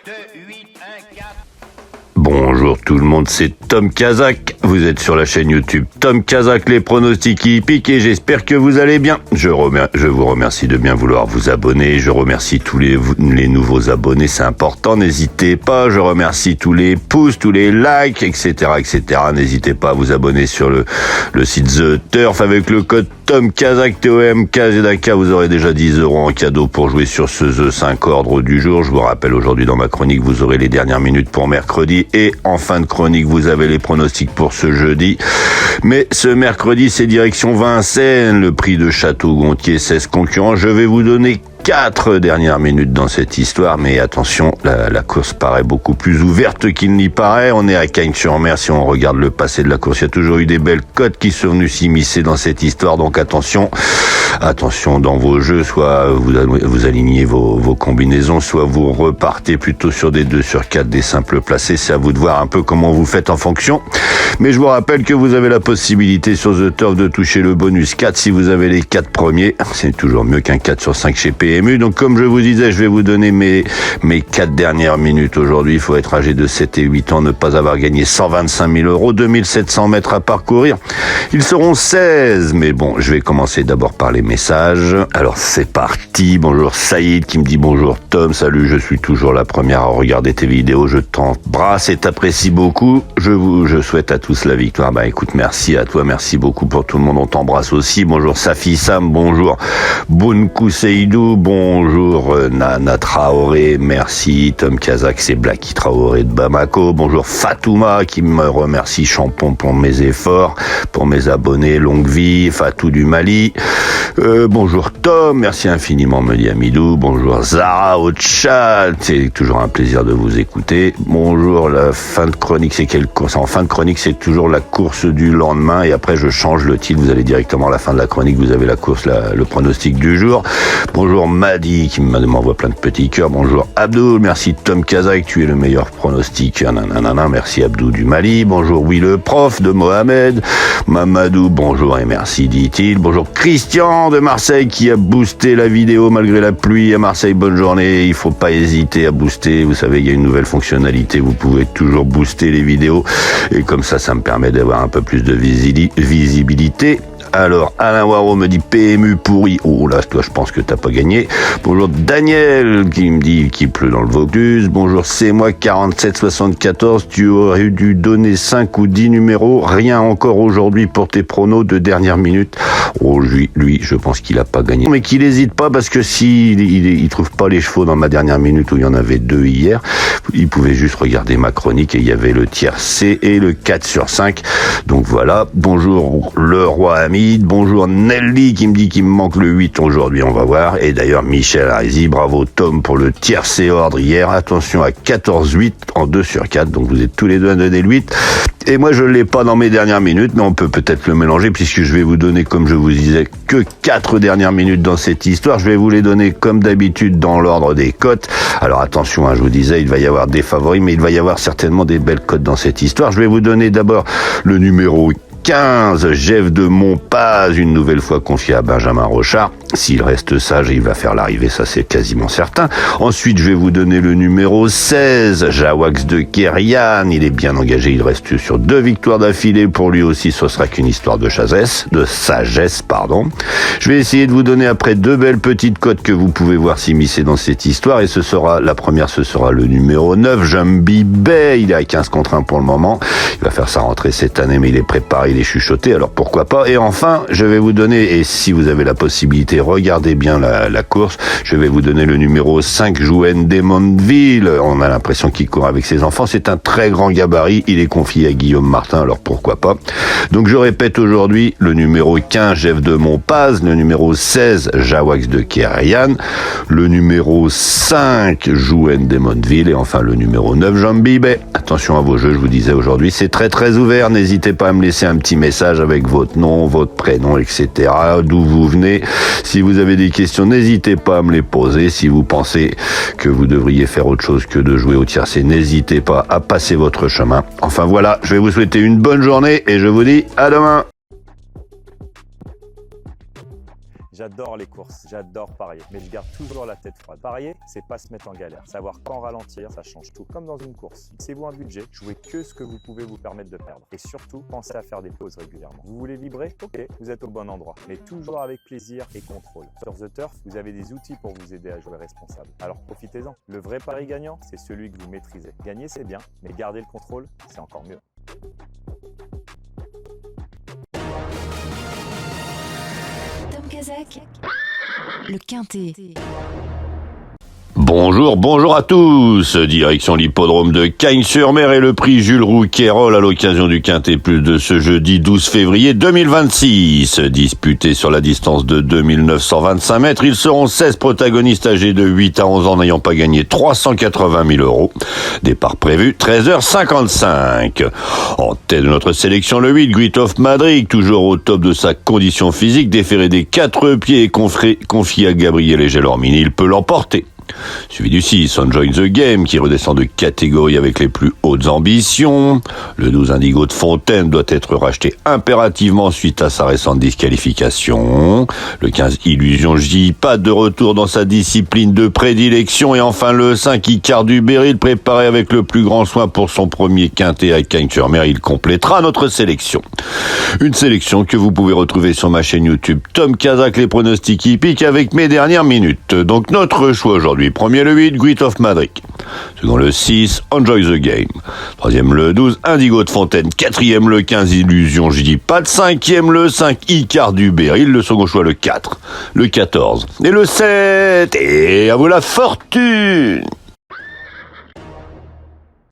2, 8, 1, 4. Bonjour tout le monde, c'est Tom Kazak. Vous êtes sur la chaîne YouTube Tom Kazak, les pronostics hippiques, et j'espère que vous allez bien. Je vous remercie de bien vouloir vous abonner. Je remercie tous les nouveaux abonnés, c'est important. N'hésitez pas. Je remercie tous les pouces, tous les likes, etc., etc. N'hésitez pas à vous abonner sur le site The Turf avec le code Tom Kazak, TOM, vous aurez déjà 10 € en cadeau pour jouer sur ce The 5 ordre du jour. Je vous rappelle, aujourd'hui dans ma chronique, vous aurez les dernières minutes pour mercredi, et en fin de chronique, vous avez les pronostics pour ce jeudi. Mais ce mercredi, c'est direction Vincennes, le prix de Château-Gontier, 16 concurrents. Je vais vous donner 4 dernières minutes dans cette histoire, mais attention, la course paraît beaucoup plus ouverte qu'il n'y paraît. On est à Cagnes-sur-Mer. Si on regarde le passé de la course, il y a toujours eu des belles cotes qui sont venues s'immiscer dans cette histoire, donc attention dans vos jeux, soit vous alignez vos combinaisons, soit vous repartez plutôt sur des 2 sur 4, des simples placés. C'est à vous de voir un peu comment vous faites en fonction. Mais je vous rappelle que vous avez la possibilité sur The Turf de toucher le bonus 4 si vous avez les 4 premiers. C'est toujours mieux qu'un 4 sur 5 chez PMU. Donc comme je vous disais, je vais vous donner mes 4 dernières minutes aujourd'hui. Il faut être âgé de 7 et 8 ans, ne pas avoir gagné 125 000 €, 2700 mètres à parcourir. Ils seront 16, mais bon, je vais commencer d'abord par les messages. Alors c'est parti. Bonjour Saïd qui me dit bonjour Tom, salut, je suis toujours la première à regarder tes vidéos, je t'embrasse et t'apprécie beaucoup. Je souhaite à tous la victoire. Bah écoute, merci à toi, merci beaucoup pour tout le monde, on t'embrasse aussi. Bonjour Safi Sam, bonjour Bounkou Seydou, bonjour Nana Traoré, merci Tom Kazak, c'est Blacky Traoré de Bamako. Bonjour Fatouma qui me remercie Champon pour mes efforts, pour mes abonnés, longue vie, Fatou du Mali. Bonjour Tom, merci infiniment, me dit Amidou. Bonjour Zara au chat, c'est toujours un plaisir de vous écouter. Bonjour, la fin de chronique, c'est quelle course? En fin de chronique, c'est toujours la course du lendemain, et après je change le titre, vous allez directement à la fin de la chronique, vous avez la course, le pronostic du jour. Bonjour Madi qui m'envoie plein de petits cœurs. Bonjour Abdou, merci Tom Kazak, tu es le meilleur pronostiqueur. Nanana, merci Abdou du Mali. Bonjour Oui le prof de Mohamed. Mamadou, bonjour et merci, dit-il. Bonjour Christian de Marseille qui a boosté la vidéo malgré la pluie à Marseille. Bonne journée, il faut pas hésiter à booster. Vous savez, il y a une nouvelle fonctionnalité, vous pouvez toujours booster les vidéos, et comme ça me permet d'avoir un peu plus de visibilité. Alors, Alain Waro me dit PMU pourri. Oh là, toi, je pense que t'as pas gagné. Bonjour Daniel qui me dit qu'il pleut dans le Vaucluse. Bonjour, c'est moi 4774. Tu aurais dû donner 5 ou 10 numéros. Rien encore aujourd'hui pour tes pronos de dernière minute. Oh, lui, je pense qu'il a pas gagné. Mais qu'il hésite pas, parce que il trouve pas les chevaux dans ma dernière minute, où il y en avait 2 hier, il pouvait juste regarder ma chronique et il y avait le tiers C et le 4 sur 5. Donc voilà. Bonjour le roi ami. Bonjour Nelly qui me dit qu'il me manque le 8 aujourd'hui, on va voir. Et d'ailleurs Michel Arizi, bravo Tom pour le tiercé ordre hier. Attention à 14-8 en 2 sur 4, donc vous êtes tous les deux à donner le 8. Et moi je l'ai pas dans mes dernières minutes, mais on peut peut-être le mélanger, puisque je vais vous donner, comme je vous disais, que 4 dernières minutes dans cette histoire. Je vais vous les donner comme d'habitude dans l'ordre des cotes. Alors attention, je vous disais, il va y avoir des favoris, mais il va y avoir certainement des belles cotes dans cette histoire. Je vais vous donner d'abord le numéro 15, Jeff de Montpaz, une nouvelle fois confié à Benjamin Rochard. S'il reste sage, il va faire l'arrivée, ça c'est quasiment certain. Ensuite, je vais vous donner le numéro 16, Jawax de Kerian. Il est bien engagé, il reste sur 2 victoires d'affilée. Pour lui aussi, ce sera qu'une histoire de sagesse. Je vais essayer de vous donner après 2 belles petites cotes que vous pouvez voir s'immiscer dans cette histoire. Et la première, ce sera le numéro 9, Jumbie Bay. Il est à 15 contre 1 pour le moment. Il va faire sa rentrée cette année, mais il est préparé, il est chuchoté, alors pourquoi pas. Et enfin, je vais vous donner, et si vous avez la possibilité, regardez bien la course, je vais vous donner le numéro 5, Jouen Desmondville. On a l'impression qu'il court avec ses enfants, c'est un très grand gabarit, il est confié à Guillaume Martin, alors pourquoi pas. Donc je répète aujourd'hui, le numéro 15, Jeff de Montpaz, le numéro 16, Jawax de Kerian, le numéro 5, Jouen Desmondville, et enfin le numéro 9, Jumbie Bay. Attention à vos jeux, je vous disais aujourd'hui, c'est très très ouvert, n'hésitez pas à me laisser un petit message avec votre nom, votre prénom, etc., d'où vous venez. Si vous avez des questions, n'hésitez pas à me les poser. Si vous pensez que vous devriez faire autre chose que de jouer au tiercé, n'hésitez pas à passer votre chemin. Enfin voilà, je vais vous souhaiter une bonne journée et je vous dis à demain. J'adore les courses, j'adore parier, mais je garde toujours la tête froide. Parier, c'est pas se mettre en galère. Savoir quand ralentir, ça change tout. Comme dans une course. Fixez-vous un budget, jouez que ce que vous pouvez vous permettre de perdre. Et surtout, pensez à faire des pauses régulièrement. Vous voulez vibrer? Ok, vous êtes au bon endroit. Mais toujours avec plaisir et contrôle. Sur The Turf, vous avez des outils pour vous aider à jouer responsable. Alors profitez-en. Le vrai pari gagnant, c'est celui que vous maîtrisez. Gagner, c'est bien, mais garder le contrôle, c'est encore mieux. Tom Kazak, le Quintet. Bonjour à tous. Direction l'hippodrome de Cagnes-sur-Mer et le prix Jules Rouquayrol à l'occasion du Quintet Plus de ce jeudi 12 février 2026. Disputé sur la distance de 2925 mètres, ils seront 16 protagonistes âgés de 8 à 11 ans n'ayant pas gagné 380 000 €. Départ prévu 13h55. En tête de notre sélection, le 8, Great of Madrid, toujours au top de sa condition physique, déféré des 4 pieds et confié à Gabriel Gelormini, il peut l'emporter. Suivi du 6, Enjoy the Game, qui redescend de catégorie avec les plus hautes ambitions. Le 12, Indigo de Fontaine, doit être racheté impérativement suite à sa récente disqualification. Le 15, Illusion J, pas de retour dans sa discipline de prédilection. Et enfin le 5, Icare du Berry, préparé avec le plus grand soin pour son premier quintet à Cagnes-sur-Mer. Il complétera notre sélection. Une sélection que vous pouvez retrouver sur ma chaîne YouTube Tom Kazak, les pronostics hippiques, avec mes dernières minutes. Donc notre choix aujourd'hui: premier le 8, Great of Madrid. Second le 6, Enjoy the Game. Troisième le 12, Indigo de Fontaine. Quatrième le 15, Illusion, je dis pas de. Cinquième le 5, Icare du Berry. Le second choix le 4, le 14 et le 7. Et à vous la fortune!